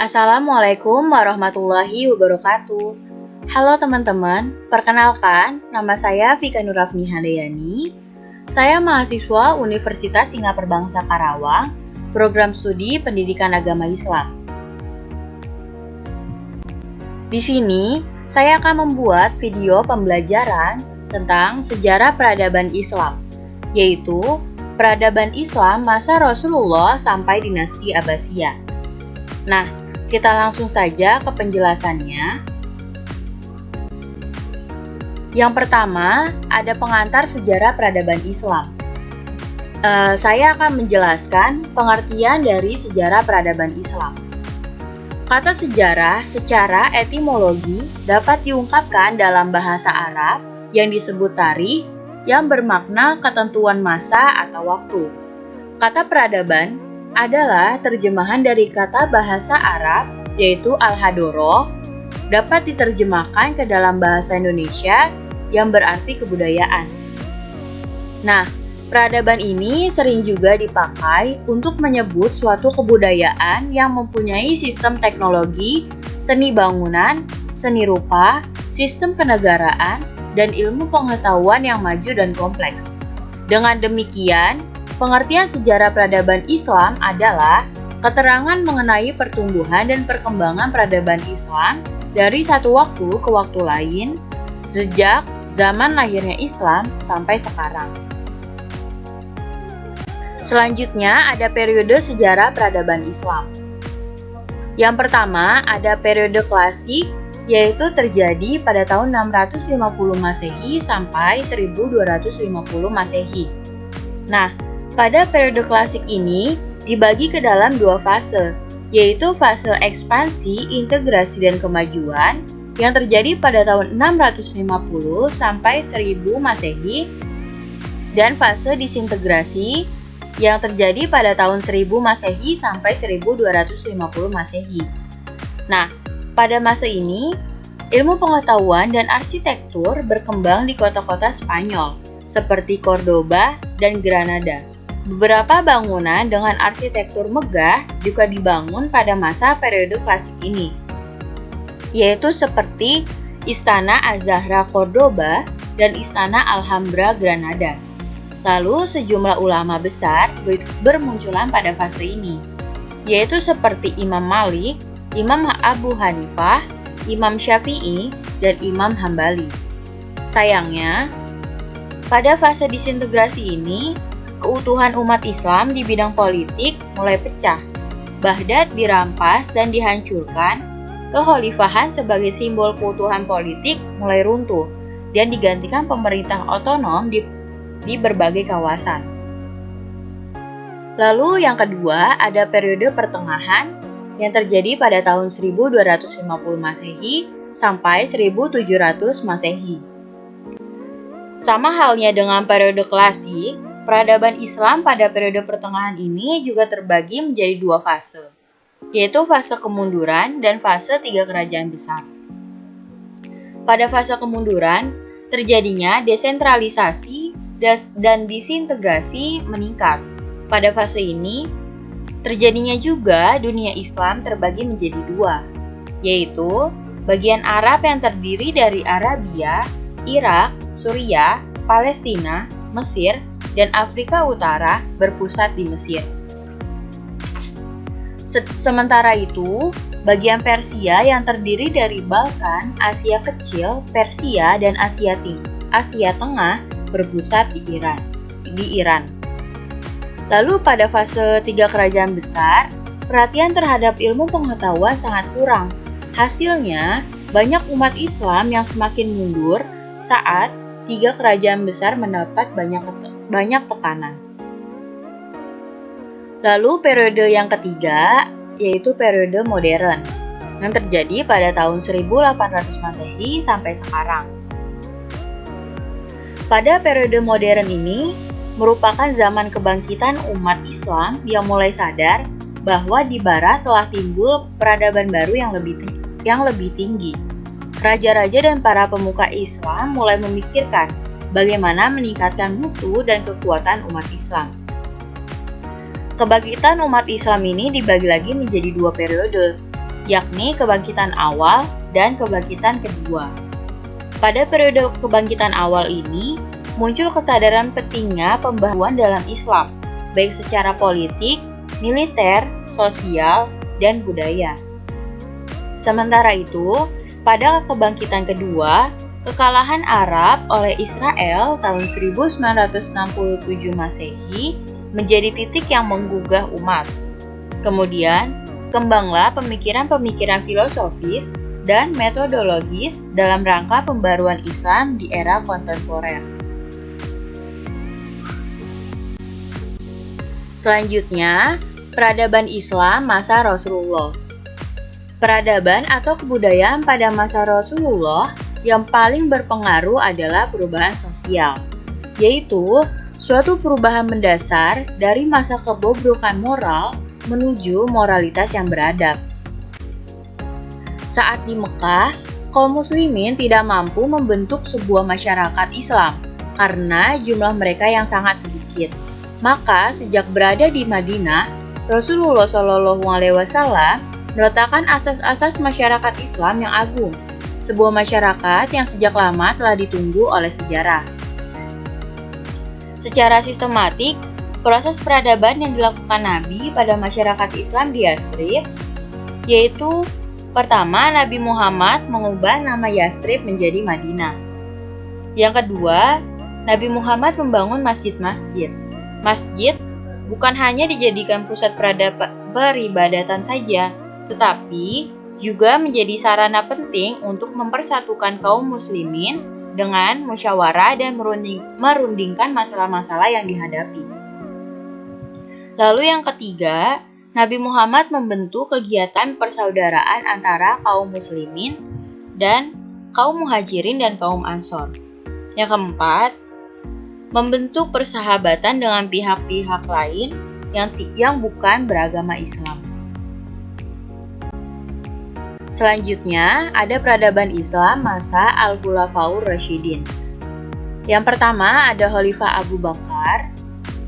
Assalamualaikum warahmatullahi wabarakatuh. Halo teman-teman, perkenalkan nama saya Vika Nurafni Handayani. Saya mahasiswa Universitas Singapura Bangsa Karawang, program studi Pendidikan Agama Islam. Di sini, saya akan membuat video pembelajaran tentang sejarah peradaban Islam, yaitu peradaban Islam masa Rasulullah sampai dinasti Abbasiyah. Nah, kita langsung saja ke penjelasannya. Yang pertama, ada pengantar sejarah peradaban Islam. Saya akan menjelaskan pengertian dari sejarah peradaban Islam. Kata sejarah secara etimologi dapat diungkapkan dalam bahasa Arab yang disebut tarikh, yang bermakna ketentuan masa atau waktu. Kata peradaban adalah terjemahan dari kata bahasa Arab yaitu al-hadoroh, dapat diterjemahkan ke dalam bahasa Indonesia yang berarti kebudayaan. Nah, peradaban ini sering juga dipakai untuk menyebut suatu kebudayaan yang mempunyai sistem teknologi, seni bangunan, seni rupa, sistem kenegaraan, dan ilmu pengetahuan yang maju dan kompleks. Dengan demikian, pengertian sejarah peradaban Islam adalah keterangan mengenai pertumbuhan dan perkembangan peradaban Islam dari satu waktu ke waktu lain, sejak zaman lahirnya Islam sampai sekarang. Selanjutnya ada periode sejarah peradaban Islam. Yang pertama ada periode klasik, yaitu terjadi pada tahun 650 Masehi sampai 1250 Masehi. Nah, pada periode klasik ini dibagi ke dalam dua fase, yaitu fase ekspansi, integrasi, dan kemajuan yang terjadi pada tahun 650 sampai 1000 Masehi, dan fase disintegrasi yang terjadi pada tahun 1000 Masehi sampai 1250 Masehi. Nah, pada masa ini, ilmu pengetahuan dan arsitektur berkembang di kota-kota Spanyol, seperti Cordoba dan Granada. Beberapa bangunan dengan arsitektur megah juga dibangun pada masa periode klasik ini, yaitu seperti Istana Az-Zahra Cordoba dan Istana Alhambra Granada. Lalu sejumlah ulama besar bermunculan pada fase ini, yaitu seperti Imam Malik, Imam Abu Hanifah, Imam Syafi'i, dan Imam Hambali. Sayangnya, pada fase disintegrasi ini, keutuhan umat Islam di bidang politik mulai pecah. Baghdad dirampas dan dihancurkan, kekhalifahan sebagai simbol keutuhan politik mulai runtuh, dan digantikan pemerintah otonom di berbagai kawasan. Lalu yang kedua ada periode pertengahan yang terjadi pada tahun 1250 Masehi sampai 1700 Masehi. Sama halnya dengan periode klasik, peradaban Islam pada periode pertengahan ini juga terbagi menjadi dua fase, yaitu fase kemunduran dan fase tiga kerajaan besar. Pada fase kemunduran, terjadinya desentralisasi dan disintegrasi meningkat. Pada fase ini, terjadinya juga dunia Islam terbagi menjadi dua, yaitu bagian Arab yang terdiri dari Arabia, Irak, Suriah, Palestina, Mesir, dan Afrika Utara berpusat di Mesir. Sementara itu, bagian Persia yang terdiri dari Balkan, Asia Kecil, Persia, dan Asia Tengah berpusat di Iran. Lalu pada fase tiga kerajaan besar, perhatian terhadap ilmu pengetahuan sangat kurang. Hasilnya, banyak umat Islam yang semakin mundur saat tiga kerajaan besar mendapat banyak tekanan. Lalu periode yang ketiga, yaitu periode modern, yang terjadi pada tahun 1800 Masehi sampai sekarang. Pada periode modern ini, merupakan zaman kebangkitan umat Islam yang mulai sadar bahwa di Barat telah timbul peradaban baru yang lebih tinggi. Raja-raja dan para pemuka Islam mulai memikirkan bagaimana meningkatkan mutu dan kekuatan umat Islam. Kebangkitan umat Islam ini dibagi lagi menjadi dua periode, yakni kebangkitan awal dan kebangkitan kedua. Pada periode kebangkitan awal ini, muncul kesadaran pentingnya pembaharuan dalam Islam, baik secara politik, militer, sosial, dan budaya. Sementara itu, pada kebangkitan kedua, kekalahan Arab oleh Israel tahun 1967 Masehi menjadi titik yang menggugah umat. Kemudian, kembanglah pemikiran-pemikiran filosofis dan metodologis dalam rangka pembaruan Islam di era kontemporer. Selanjutnya, peradaban Islam masa Rasulullah. Peradaban atau kebudayaan pada masa Rasulullah yang paling berpengaruh adalah perubahan sosial, yaitu suatu perubahan mendasar dari masa kebobrokan moral menuju moralitas yang beradab. Saat di Mekah, kaum muslimin tidak mampu membentuk sebuah masyarakat Islam karena jumlah mereka yang sangat sedikit. Maka sejak berada di Madinah, Rasulullah SAW meletakkan asas-asas masyarakat Islam yang agung, sebuah masyarakat yang sejak lama telah ditunggu oleh sejarah. Secara sistematik, proses peradaban yang dilakukan Nabi pada masyarakat Islam di Yathrib, yaitu pertama, Nabi Muhammad mengubah nama Yathrib menjadi Madinah. Yang kedua, Nabi Muhammad membangun masjid-masjid. Masjid bukan hanya dijadikan pusat peribadatan saja, tetapi juga menjadi sarana penting untuk mempersatukan kaum muslimin dengan musyawarah dan merundingkan masalah-masalah yang dihadapi. Lalu yang ketiga, Nabi Muhammad membentuk kegiatan persaudaraan antara kaum muslimin dan kaum muhajirin dan kaum ansor. Yang keempat, membentuk persahabatan dengan pihak-pihak lain yang bukan beragama Islam. Selanjutnya, ada peradaban Islam masa Al-Khulafaur Rasyidin. Yang pertama ada Khalifah Abu Bakar,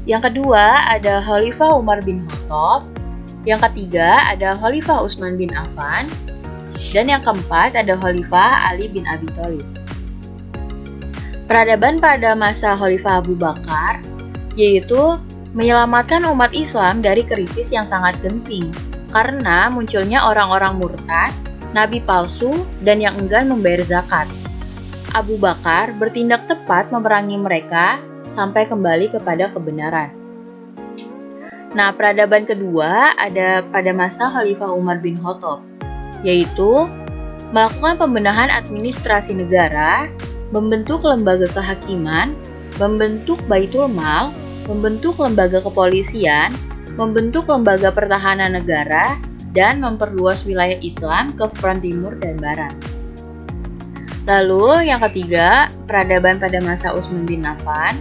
yang kedua ada Khalifah Umar bin Khattab, yang ketiga ada Khalifah Utsman bin Affan, dan yang keempat ada Khalifah Ali bin Abi Thalib. Peradaban pada masa Khalifah Abu Bakar yaitu menyelamatkan umat Islam dari krisis yang sangat genting karena munculnya orang-orang murtad, nabi palsu, dan yang enggan membayar zakat. Abu Bakar bertindak tepat memerangi mereka sampai kembali kepada kebenaran. Nah, peradaban kedua ada pada masa Khalifah Umar bin Khattab, yaitu melakukan pembenahan administrasi negara, membentuk lembaga kehakiman, membentuk baitul mal, membentuk lembaga kepolisian, membentuk lembaga pertahanan negara, dan memperluas wilayah Islam ke front timur dan barat. Lalu yang ketiga, peradaban pada masa Utsman bin Affan,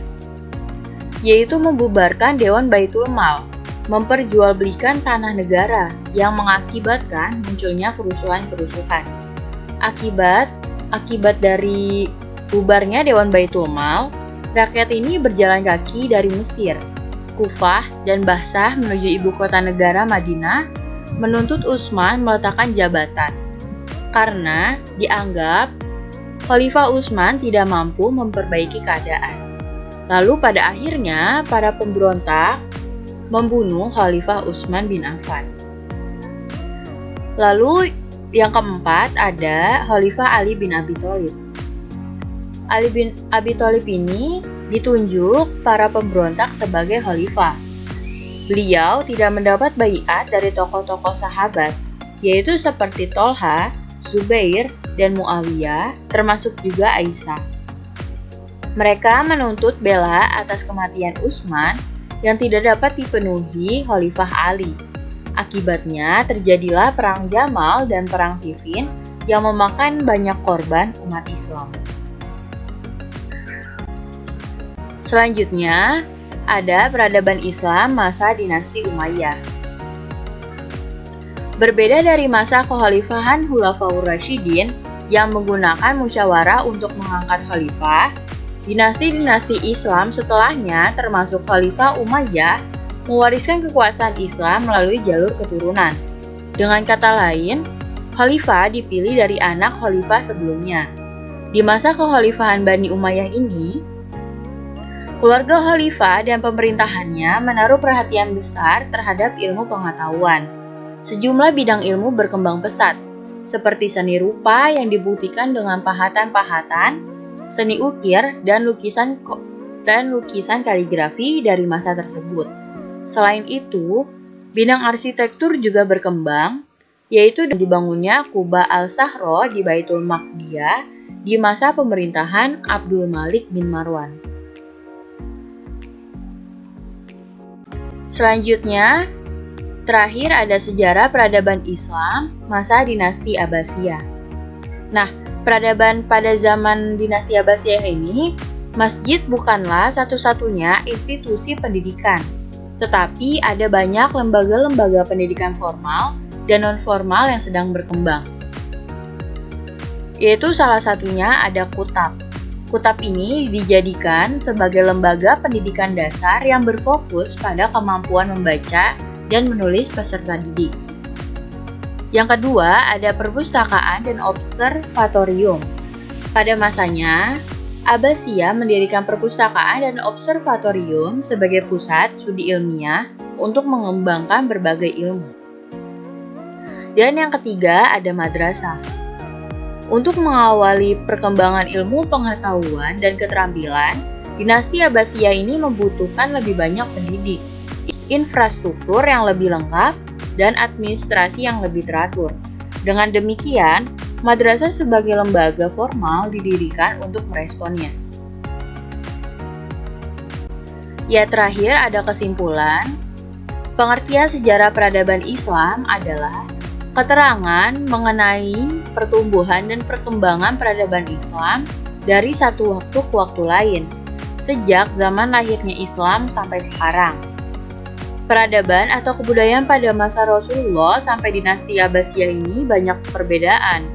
yaitu membubarkan Dewan Baitul Mal, memperjualbelikan tanah negara yang mengakibatkan munculnya kerusuhan-kerusuhan. Akibat dari bubarnya Dewan Baitul Mal, rakyat ini berjalan kaki dari Mesir, Kufah, dan Bahsah menuju ibu kota negara Madinah menuntut Utsman meletakkan jabatan karena dianggap Khalifah Utsman tidak mampu memperbaiki keadaan. Lalu pada akhirnya para pemberontak membunuh Khalifah Utsman bin Affan. Lalu yang keempat ada Khalifah Ali bin Abi Thalib. Ali bin Abi Thalib ini ditunjuk para pemberontak sebagai khalifah. Beliau tidak mendapat baiat dari tokoh-tokoh sahabat, yaitu seperti Tolha, Zubair, dan Muawiyah, termasuk juga Aisyah. Mereka menuntut bela atas kematian Utsman yang tidak dapat dipenuhi Khalifah Ali. Akibatnya terjadilah Perang Jamal dan Perang Siffin yang memakan banyak korban umat Islam. Selanjutnya, ada peradaban Islam masa dinasti Umayyah. Berbeda dari masa kekhalifahan Khulafaur Rasyidin yang menggunakan musyawarah untuk mengangkat khalifah, dinasti-dinasti Islam setelahnya termasuk Khalifah Umayyah mewariskan kekuasaan Islam melalui jalur keturunan. Dengan kata lain, Khalifah dipilih dari anak khalifah sebelumnya. Di masa kekhalifahan Bani Umayyah ini, keluarga khalifah dan pemerintahannya menaruh perhatian besar terhadap ilmu pengetahuan. Sejumlah bidang ilmu berkembang pesat, seperti seni rupa yang dibuktikan dengan pahatan-pahatan, seni ukir, dan lukisan kaligrafi dari masa tersebut. Selain itu, bidang arsitektur juga berkembang, yaitu dibangunnya Quba al-Sahro di Baitul Maqdiyah di masa pemerintahan Abdul Malik bin Marwan. Selanjutnya, terakhir ada sejarah peradaban Islam masa dinasti Abbasiyah. Nah, peradaban pada zaman dinasti Abbasiyah ini, masjid bukanlah satu-satunya institusi pendidikan, tetapi ada banyak lembaga-lembaga pendidikan formal dan non-formal yang sedang berkembang. Yaitu salah satunya ada Kutab. Kutab ini dijadikan sebagai lembaga pendidikan dasar yang berfokus pada kemampuan membaca dan menulis peserta didik. Yang kedua, ada perpustakaan dan observatorium. Pada masanya, Abbasiyah mendirikan perpustakaan dan observatorium sebagai pusat studi ilmiah untuk mengembangkan berbagai ilmu. Dan yang ketiga, ada madrasah. Untuk mengawali perkembangan ilmu pengetahuan dan keterampilan, dinasti Abbasiyah ini membutuhkan lebih banyak pendidik, infrastruktur yang lebih lengkap, dan administrasi yang lebih teratur. Dengan demikian, madrasah sebagai lembaga formal didirikan untuk meresponnya. Ya, terakhir ada kesimpulan. Pengertian sejarah peradaban Islam adalah keterangan mengenai pertumbuhan dan perkembangan peradaban Islam dari satu waktu ke waktu lain, sejak zaman lahirnya Islam sampai sekarang. Peradaban atau kebudayaan pada masa Rasulullah sampai dinasti Abbasiyah ini banyak perbedaan,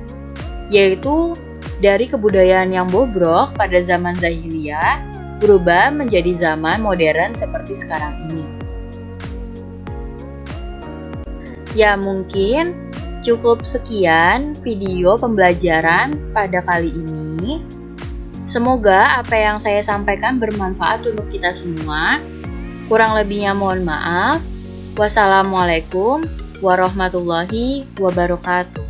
yaitu dari kebudayaan yang bobrok pada zaman Jahiliyah berubah menjadi zaman modern seperti sekarang ini. Ya, mungkin cukup sekian video pembelajaran pada kali ini. Semoga apa yang saya sampaikan bermanfaat untuk kita semua. Kurang lebihnya mohon maaf. Wassalamualaikum warahmatullahi wabarakatuh.